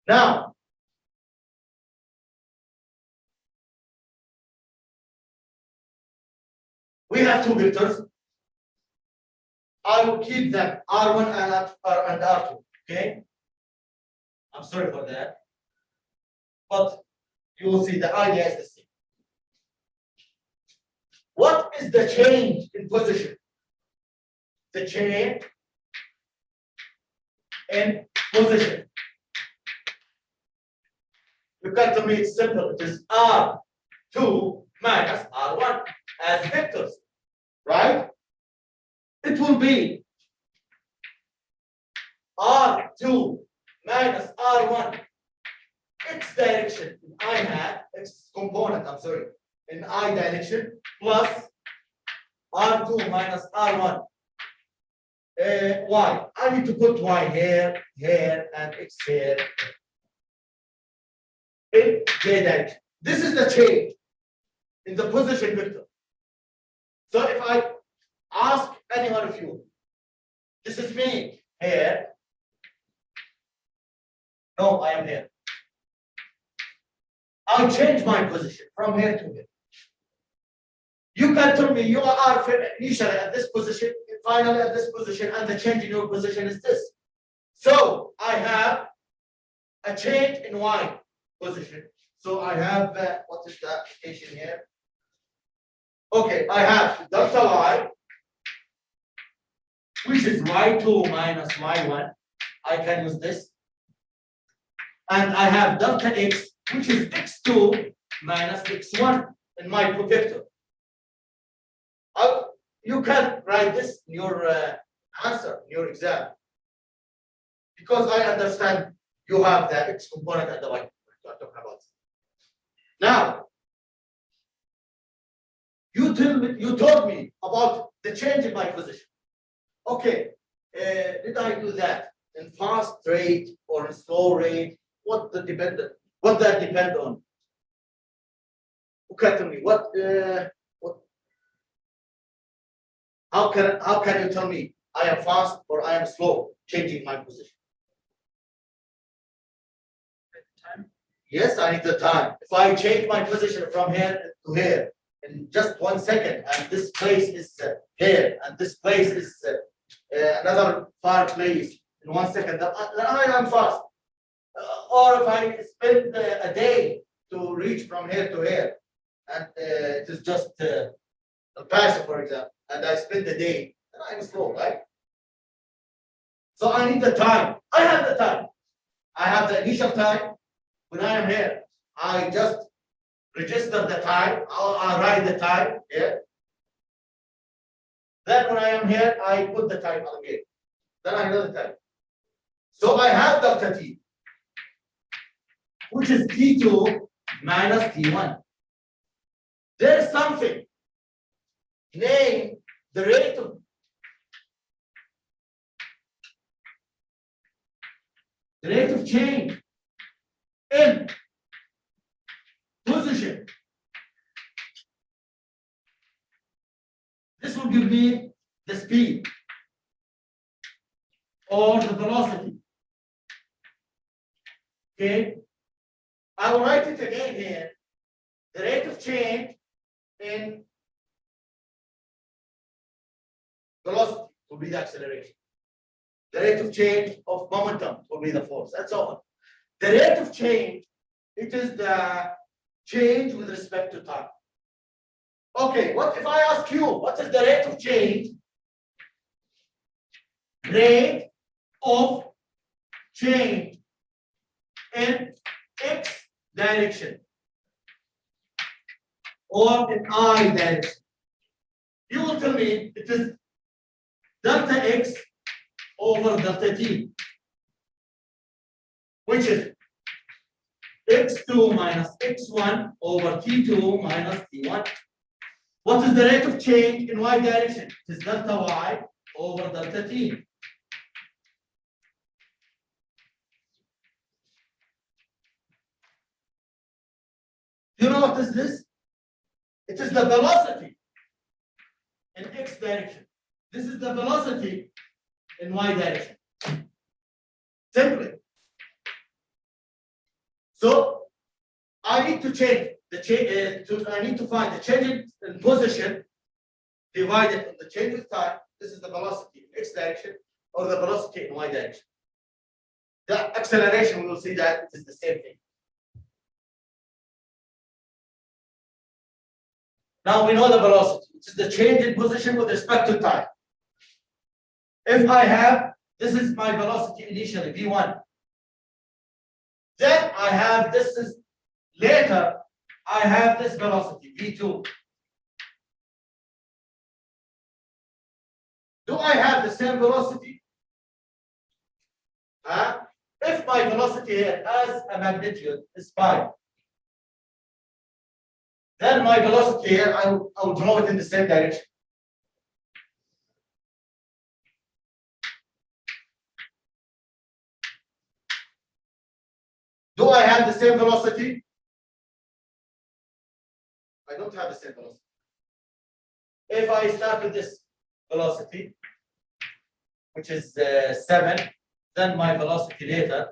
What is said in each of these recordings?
Now, we have two vectors. I will keep them R1 and R2. Okay. I'm sorry for that. But you will see the idea is the same. What is the change in position? The change in position. You can tell me it's simple. It is R2 minus R1 as vectors, right? It will be R2 minus R1 x direction in I hat, x component, I'm sorry, in I direction plus R2 minus R1 y. I need to put y here, here, and x here in j direction. This is the change in the position vector. So if I ask any one of you, this is me here. No, I am here. I change my position from here to here. You can tell me you are initially at this position, finally at this position, and the change in your position is this. So I have a change in y position. So I have, what is the application here? Okay, I have delta y, which is y2 minus y1. I can use this. And I have delta x, which is x2 minus x1 in my vector. You can write this in your answer, in your exam. Because I understand you have the x component and the y component. I'm talking about. Now, you told me about the change in my position. Okay, did I do that in fast rate or in slow rate? What that depend on? Okay, tell me what how can you tell me I am fast or I am slow changing my position? Time. Yes, I need the time. If I change my position from here to here in just 1 second, and this place is here, and this place is another far place in 1 second, then I am fast. Or if I spend a day to reach from here to here, and it is just a pass, for example, and I spend the day, then I'm slow, right? So I need the time. I have the time. I have the initial time when I am here. I just register the time. I write the time here. Then when I am here, I put the time again. Then I know the time. So I have delta t, which is T2 minus T1. There is something named the rate of change in position. This will give me the speed or the velocity. Okay. I will write it again here. The rate of change in velocity will be the acceleration. The rate of change of momentum will be the force, and so on. The rate of change, it is the change with respect to time. Okay, what if I ask you, what is the rate of change? Rate of change in x direction or in I direction. You will tell me it is delta x over delta t, which is x2 minus x1 over t2 minus t1. What is the rate of change in y direction? It is delta y over delta t. You know what is this? It is the velocity in x direction. This is the velocity in y direction. Simply. So I need to change the change. I need to find the change in position divided on the change of time. This is the velocity in x direction or the velocity in y direction. The acceleration, we will see that it is the same thing. Now we know the velocity. It is the change in position with respect to time. If I have, this is my velocity initially, v1. Then I have, this is later, I have this velocity, v2. Do I have the same velocity? If my velocity here as a magnitude is 5, then my velocity here, I will draw it in the same direction. Do I have the same velocity? I don't have the same velocity. If I start with this velocity, which is 7, then my velocity later,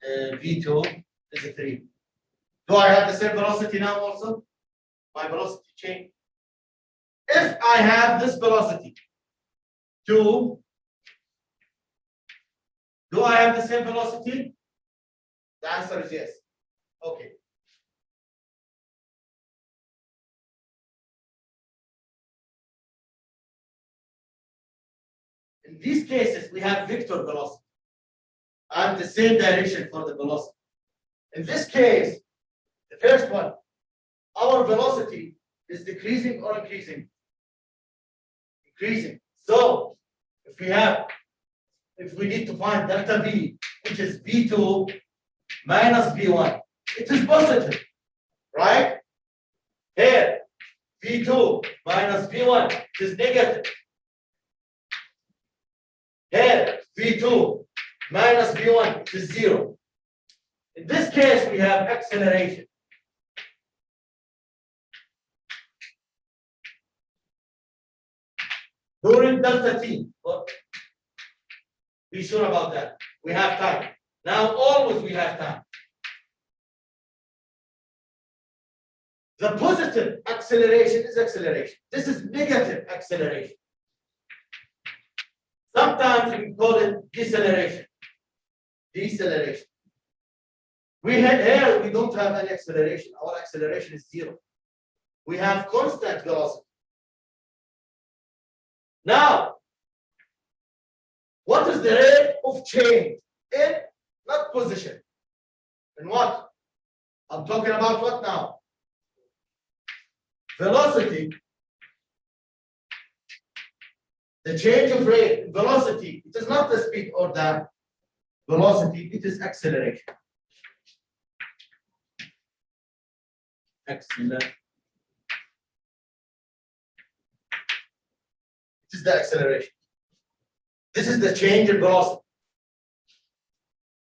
v2, is 3. Do I have the same velocity now also? My velocity change. If I have this velocity, 2, do I have the same velocity? The answer is yes. Okay. In these cases, we have vector velocity and the same direction for the velocity. In this case, the first one, our velocity is decreasing or increasing? Increasing. So, if we need to find delta V, which is V2 minus V1, it is positive, right? Here, V2 minus V1 is negative. Here, V2 minus V1 is 0. In this case, we have acceleration. During delta t, be sure about that. We have time. Now, always we have time. The positive acceleration is acceleration. This is negative acceleration. Sometimes we call it deceleration. Deceleration. Here we don't have any acceleration. Our acceleration is 0. We have constant velocity. Now, what is the rate of change in not position? In what? I'm talking about what now? Velocity. The change of rate, velocity, it is not the speed or the velocity, it is acceleration. Acceleration. It is the acceleration. This is the change in velocity.